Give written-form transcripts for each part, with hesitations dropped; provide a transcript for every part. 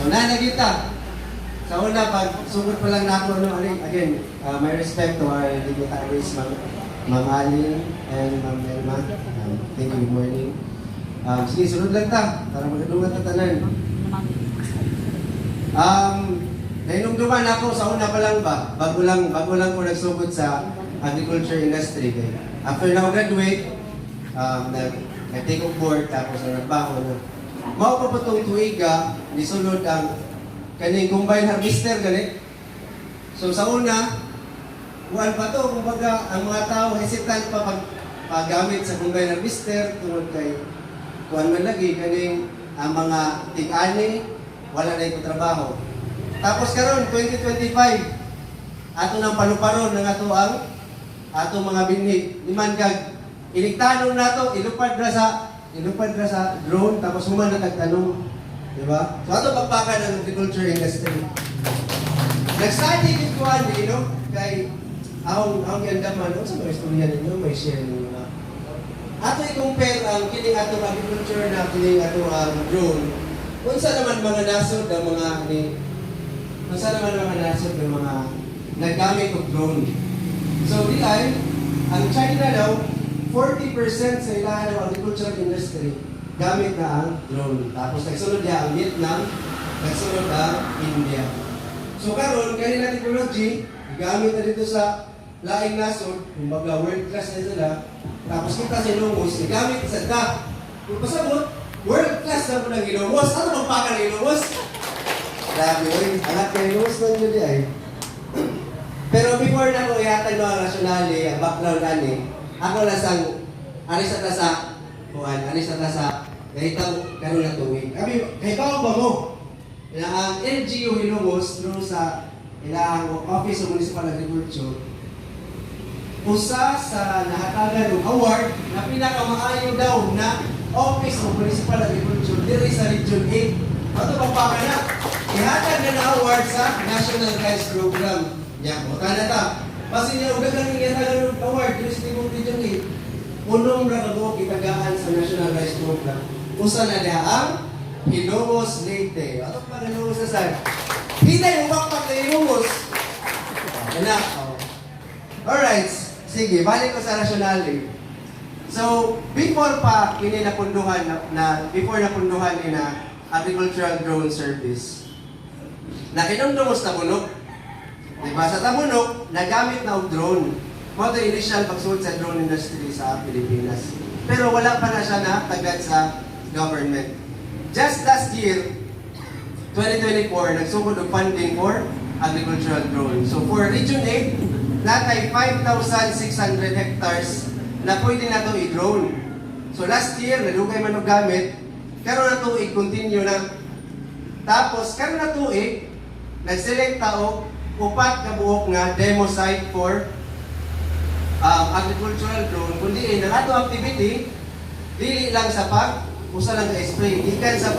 So nanagita. Sa una, pag sugod pa lang na ako, no, again, my respect to our dignitaries, Ma'am Alin and Ma'am Elma. Thank you, good morning. Sige, sunod lang ta, para magandungan ta tanan. Nainumduman ako sa una pa lang ba, bago lang ko nagsugod sa agriculture industry. After na graduate, nag-take on board, tapos nagbaho na. Mao pa po itong tuiga, nisulod ang kaning combine harvester ganit. So sa una, kuan pa to, kumbaga ang mga tao hesitant pa paggamit sa combine harvester tungod kay kuan man lagi kaning ang mga tig-ani wala na ito trabaho. Tapos karon 2025 ato nang panuparon ng ato ang ato mga binhi. Liman kag iniktanon nato ilupad ra sa drone tapos human na tagtanong, di ba? So ato pagpakan ng agriculture industry. Nag-study din ko ani no kay ang yandaman sa mga istorya ninyo may share ninyo na. Ato i-compare ang kining ato agriculture na kining ato drone. Unsa naman mga nasod ang mga naggamit og drone. So di ay ang China daw 40% sa ilahan ng agricultural industry gamit na ang drone. Tapos nagsunod niya ang Vietnam, nagsunod ang India. So karon kanila technology gamit na dito sa laing nasod, kumbaga world class na sila. Tapos kita sa Ilongos, gamit sa DAC. Kung pasabot, world class na po ng Ilongos. Ano bang paka ng Ilongos? Grabe, anak ng Ilongos lang yun ay. Pero before na ko ihatag no ang rasyonali, ang background ani, ako lasang arisa ta sa kahitaw karon na tuwing. Kami kahitaw ba mo? Ang LGU Ilongos through sa ilang Office of Municipal Agriculture, usa sa nahatagan ng award na pinakamaayo daw na Office of Municipal Agriculture diri sa Region 8. Ato pagpaka na. Ihatag na na award sa National Rice Program. Yan, buta na ta. Kasi niya, ugat lang yung ihatag ng award diri sa Tibong Region 8. Punong rakago kitagaan sa National Rice Program. Usa na niya ang Ilongos Leyte. Ato pa na Ilongos na saan? Hinay yung bakpak na Ilongos. Anak, alright. Sige, balik ko sa rasyonali. So, before pa kini napunduhan before napunduhan ni na agricultural drone service. Nakinumdumos na bunok. Diba? Sa Tabunok, nagamit na og drone. Mo the initial pagsugod sa drone industry sa Pilipinas. Pero wala pa na siya na tagad sa government. Just last year, 2024, nagsugod og funding for agricultural drone. So for Region 8, natay 5,600 hectares na pwede na ito i-drone. So last year, nadugay man og gamit, karon na ito i-continue na. Tapos, karon na ito nag-select tao, upat na buhok nga demo site for agricultural drone. Kundi ang ato activity, dili lang sa usa lang ka-spray. Ikan sa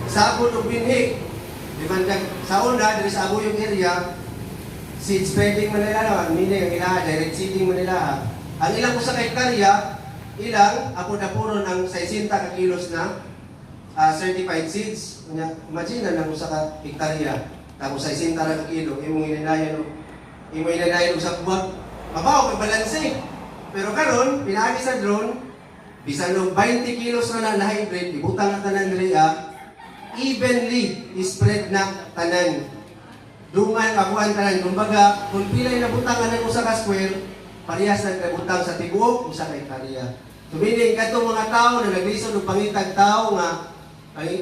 sabon o binhi. Sa una, diri sa Abuyog area, seed spreading man nila, meaning ang ilaha, direct seeding man nila. Ang ilang usa ka hektarya, ilang apod-apuron ang 60 ka kilos na certified seeds. Imagine na usa ka hektarya, tapos 60 ka kilo, imong inanayan sa buwag. Mabaw, may balanse. Pero karon, pinaagi sa drone, bisan no 20 kilos na hybrid, ibutang ang tanan nila, evenly spread na tanan. Dungan abuan tanan. Kumbaga, kung pilay na butangan ng usa ka square, parehas na butang sa tibuok usa ka hektarya. Tumining kadtong mga tao na naglisod og pangitag tao nga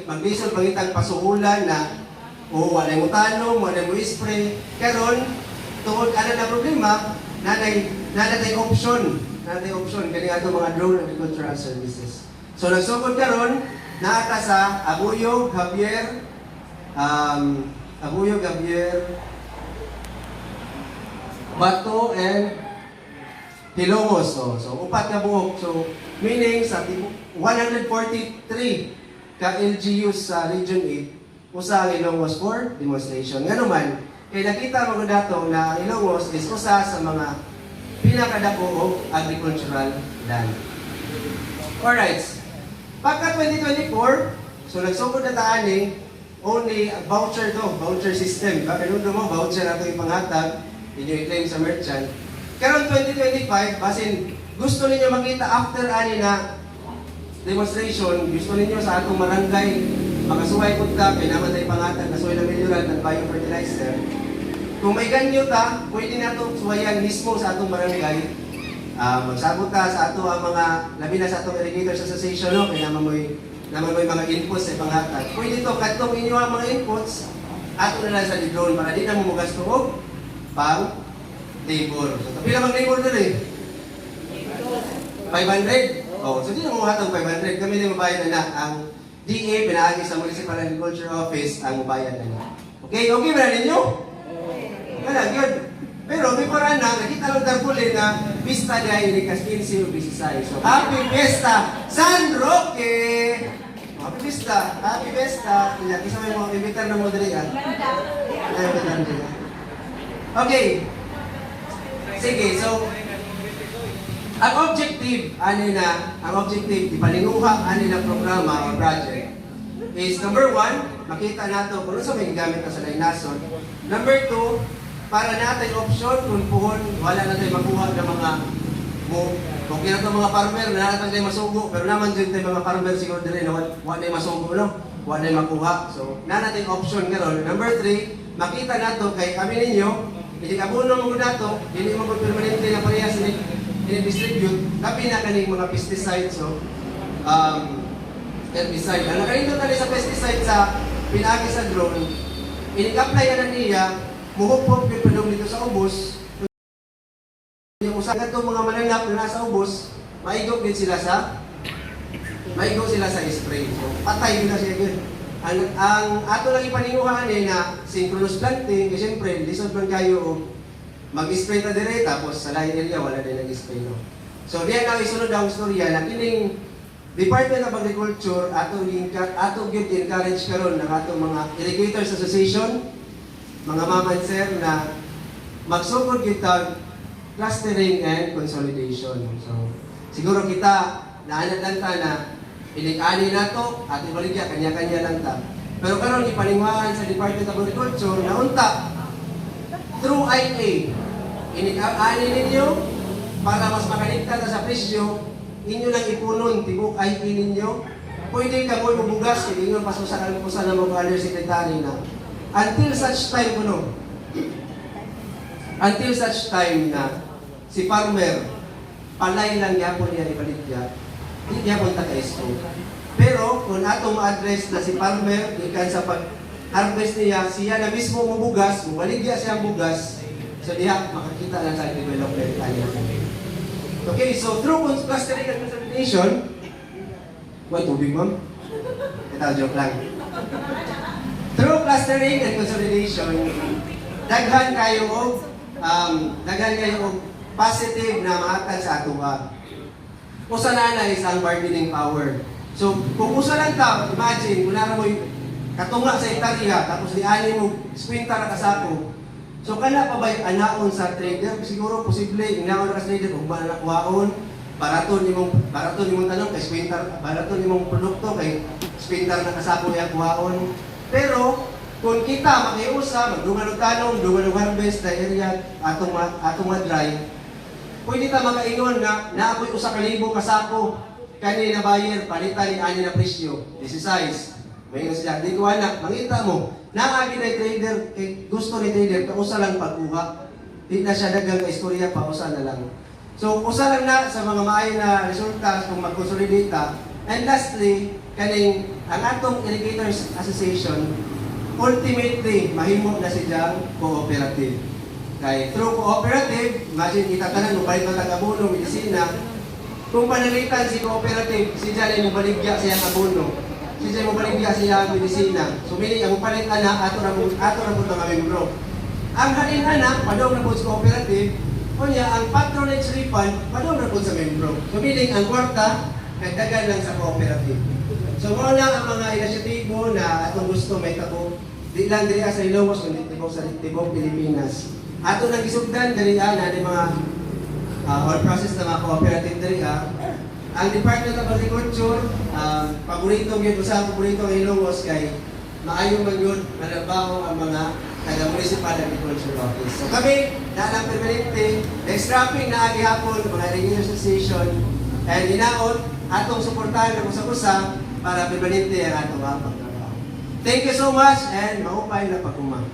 maglisod pangitag pasuhulan na wala mo tanom, wala mo spray. Karon tungod ana na problema, nanay option kani ato mga drone agricultural services. So nagsugod karon naata sa Abuyog, Javier, Bato, and Ilongos. So upat na buhok. So, meaning sa 143 ka LGUs sa Region 8, usa ang Ilongos for demonstration. Nga naman, kaya nakita mo dato na Ilongos is usa sa mga pinakadako o agricultural land. Alright. Pagka 2024, so nagsugod na taani, only voucher voucher system. Kaya nung mo, voucher na ito ipanghatag, inyo i-claim sa merchant. Karon 2025, basin gusto ninyo makita after ani na demonstration, gusto ninyo sa atong barangay, makasuway po ta, kaya naman tayo pangatag, nasuway na milyuran ng biofertilizer. Kung may ganyo ta, pwede na ito suwayan mismo sa atong barangay. Magsabot ta sa ato ang mga, labi na sa atong Irrigators Association, no? Kaya naman may mga inputs sa panghatag. Pwede ito, katong inyo ang mga inputs, ato na lang sa drone para di na mumugas tuog, pang labor. So, pila mang labor doon eh? 500? Oh, so di na mumuhatag 500. Kami na mabayad na ang DA, pinaagi sa Municipal Agriculture Office, ang mabayad na na. Okay ba na ninyo? Wala, good. Pero before na, nakita lang tarpulin na pista dahil ni Castillo o Bisisay. So, Happy Fiesta San Roque! Happy Fiesta! Happy Fiesta! Isa may mga imitar na mo dali, Okay. Sige, so, ang objective, ang objective, ipalinguha, na programa o project, is number 1, makita nato kung sa may gamit na sa Lainason. Number 2, para natin option kung puhon, wala na tayo makuha ng mga kung kina ito mga farmer, na natin tayo masugo, pero naman dyan tayo mga farmer siguro din na wala na masugo, no? Wala na makuha. So, na natin option karon. Number 3, makita nato kay kami ninyo, hindi kabuno mo nato, hindi mo permanente na parehas ini-distribute, tapi na kaning mga pesticides, so, herbicide. Ang nakalito tayo sa pesticide sa pinagi sa drone, in-apply na niya, muhupog yung padong dito sa ubos. Yung usagat itong mga mananap na nasa ubos, maigog din sila sa spray. So, patay din na siya yun. Ang ato lang ipaninguhaan na synchronous planting, kasi siyempre, lisod man kayo mag-spray na dire, tapos sa lain area, wala din nag-spray, no? So, diyan ang isunod ang storya na kining Department of Agriculture, ato give encourage karon ng atong mga Irrigators Association, mga maman sir, na magsugod kita clustering and consolidation. So, siguro kita, naanad lang ta na ilig-ani na to, at ibaligya, kanya-kanya lang ta. Pero karon ipaningwahan sa Department of Agriculture, na unta, through IA, inig-ani ninyo para mas makaligtan sa presyo, inyo lang ipunon, tibok IA ninyo. Pwede ka mo mabugas, hindi nyo pasusakan ko sa mga secretary na until such time na si farmer, palay lang yapon niya ibaligya, hindi yapon taka-isko. Pero kung atong ma-address na si farmer, ikan sa pag-harvest niya, siya na mismo mabugas, mabaligya siya ang bugas, so diha, makakita lang sa development kanya. Okay, so through clustering and consolidation, tubig ma'am? Ito, joke lang. Through clustering and consolidation, daghan kayo og positive na mahatag sa atuwa. Usa na isang bargaining power. So, kung usa lang ta, imagine, kung nara mo katunga sa hektarya, tapos di-ani mo, sprinta na kasako. So, kana pa ba anaon sa trader? Siguro, posible, inaon na sa trader, kung ba nakuhaon, baraton imong tanong, kay sprinter, baraton imong produkto, kay sprinter na kasako yung kuhaon. Pero, kung kita makiusa, magdungan og tanong, dungan og harvest na area, atong dry, pwede ta makaingon na naakoy usa ka libo kasako, kani na buyer, palitan ni ani na presyo, this is size. May sila, di ko anak, mangita mo, naagi na trader, gusto ni trader, kausa lang pagkuha. Di na siya dagang istorya, pausa na lang. So, usa lang na sa mga maayo na resulta kung mag-consolidate ta. And lastly, kaning ang atong Irrigators Association, ultimately, mahimo na siya cooperative. Kaya through cooperative, imagine itatanan mo balik ng taga-abono, medisina, kung panalitan si cooperative, siya na yung baligya siya ang abono. Siya mo baligya siya ang medisina. So, meaning, ang palit na, ato na po ito nga membro. Ang halin anak, padong na po sa cooperative, kunya, ang patronage refund, padong na po sa membro. So, meaning, ang kwarta, nagdagan lang sa cooperative. So, mga lang ang mga inisyatibo na atong gusto may tabo, di lang diri sa Ilocos, kundi sa tibok Pilipinas. Ato nang isugdan diri na di mga all process na mga cooperative diri ang Department of Agriculture, paborito ng Ilocos kay maayo man yun, manabaho ang mga taga-municipal agriculture office. So kami, nalang permanente, extrapping na agi hapon, mga engineer association, and hinaot, atong suportahan ng usa-usa para permanente ang atong pagtrabaho. Thank you so much, and maupay na pag-umang.